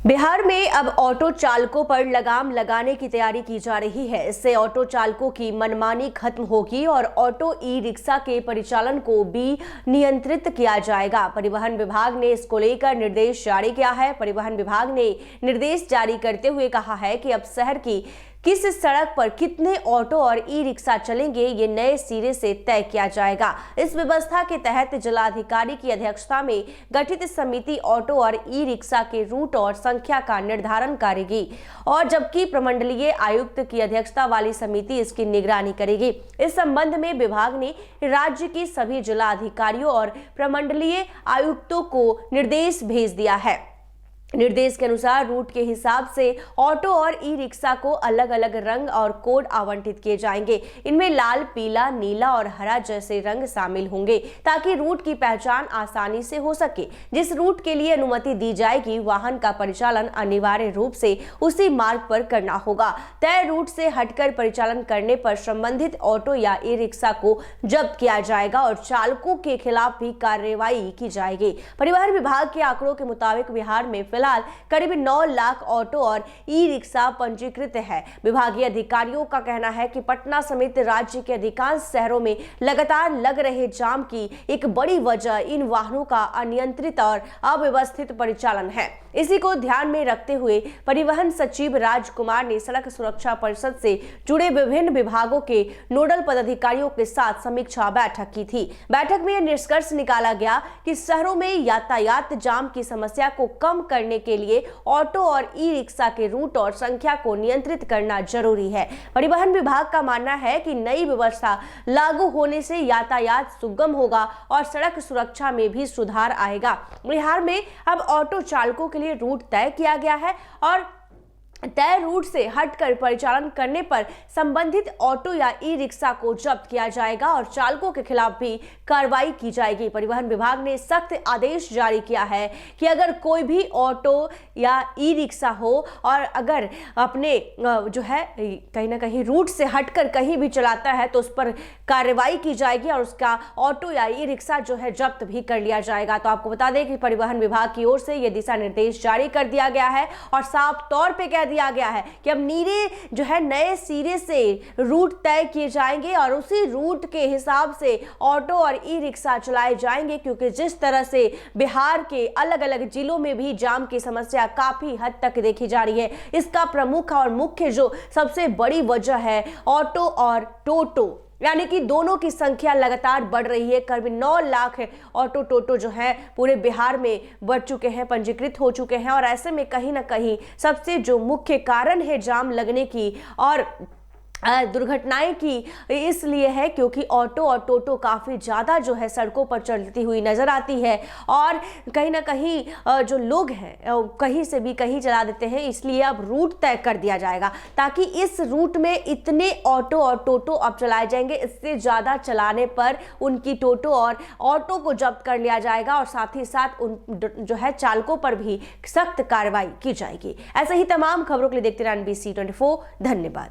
बिहार में अब ऑटो चालकों पर लगाम लगाने की तैयारी की जा रही है। इससे ऑटो चालकों की मनमानी खत्म होगी और ऑटो ई रिक्शा के परिचालन को भी नियंत्रित किया जाएगा। परिवहन विभाग ने इसको लेकर निर्देश जारी किया है। परिवहन विभाग ने निर्देश जारी करते हुए कहा है कि अब शहर की किस सड़क पर कितने ऑटो और ई रिक्शा चलेंगे, ये नए सिरे से तय किया जाएगा। इस व्यवस्था के तहत जिलाधिकारी की अध्यक्षता में गठित समिति ऑटो और ई रिक्शा के रूट और संख्या का निर्धारण करेगी और जबकि प्रमंडलीय आयुक्त की अध्यक्षता वाली समिति इसकी निगरानी करेगी। इस संबंध में विभाग ने राज्य की सभी जिला अधिकारियों और प्रमंडलीय आयुक्तों को निर्देश भेज दिया है। निर्देश के अनुसार रूट के हिसाब से ऑटो और ई रिक्शा को अलग अलग रंग और कोड आवंटित किए जाएंगे। इनमें लाल, पीला, नीला और हरा जैसे रंग शामिल होंगे ताकि रूट की पहचान आसानी से हो सके। जिस रूट के लिए अनुमति दी जाएगी, वाहन का परिचालन अनिवार्य रूप से उसी मार्ग पर करना होगा। तय रूट से हटकर परिचालन करने पर संबंधित ऑटो या ई रिक्शा को जब्त किया जाएगा और चालकों के खिलाफ भी कार्रवाई की जाएगी। परिवहन विभाग के आंकड़ों के मुताबिक बिहार में फिलहाल करीब 9 लाख ऑटो और ई रिक्शा पंजीकृत है। विभागीय अधिकारियों का कहना है कि पटना समेत राज्य के अधिकांश शहरों में लगातार लग रहे जाम की एक बड़ी वजह इन वाहनों का अनियंत्रित और अव्यवस्थित परिचालन है। इसी को ध्यान में रखते हुए परिवहन सचिव राजकुमार ने सड़क सुरक्षा परिषद से जुड़े विभिन्न विभागों के नोडल पदाधिकारियों के साथ समीक्षा बैठक की थी। बैठक में यह निष्कर्ष निकाला गया कि शहरों में यातायात जाम की समस्या को कम करने के लिए ऑटो और ई रिक्शा के रूट और संख्या को नियंत्रित करना जरूरी है। परिवहन विभाग का मानना है कि नई व्यवस्था लागू होने से यातायात सुगम होगा और सड़क सुरक्षा में भी सुधार आएगा। बिहार में अब ऑटो चालकों के लिए रूट तय किया गया है और तय रूट से हटकर परिचालन करने पर संबंधित ऑटो या ई रिक्शा को जब्त किया जाएगा और चालकों के खिलाफ भी कार्रवाई की जाएगी। परिवहन विभाग ने सख्त आदेश जारी किया है कि अगर कोई भी ऑटो या ई रिक्शा हो और अगर अपने जो है कहीं ना कहीं रूट से हटकर कहीं भी चलाता है तो उस पर कार्रवाई की जाएगी और उसका ऑटो या ई रिक्शा जो है जब्त भी कर लिया जाएगा। तो आपको बता दें कि परिवहन विभाग की ओर से यह दिशा निर्देश जारी कर दिया गया है और साफ तौर पर कह दिया गया है कि अब नीरे जो है नए सिरे से रूट तय किए जाएंगे और उसी रूट के हिसाब से ऑटो और ई रिक्शा चलाए जाएंगे, क्योंकि जिस तरह से बिहार के अलग अलग जिलों में भी जाम की समस्या काफी हद तक देखी जा रही है। इसका प्रमुख और मुख्य जो सबसे बड़ी वजह है ऑटो और टोटो, यानी कि दोनों की संख्या लगातार बढ़ रही है। करीब 9 लाख ऑटो टोटो जो है पूरे बिहार में बढ़ चुके हैं, पंजीकृत हो चुके हैं और ऐसे में कहीं ना कहीं सबसे जो मुख्य कारण है जाम लगने की और दुर्घटनाएं की इसलिए है क्योंकि ऑटो और टोटो काफ़ी ज़्यादा जो है सड़कों पर चलती हुई नज़र आती है और कहीं ना कहीं जो लोग हैं कहीं से भी कहीं चला देते हैं। इसलिए अब रूट तय कर दिया जाएगा ताकि इस रूट में इतने ऑटो और टोटो अब चलाए जाएंगे। इससे ज़्यादा चलाने पर उनकी टोटो और ऑटो को जब्त कर लिया जाएगा और साथ ही साथ उन जो है चालकों पर भी सख्त कार्रवाई की जाएगी। ऐसे ही तमाम खबरों के लिए देखते रहें NBC 24। धन्यवाद।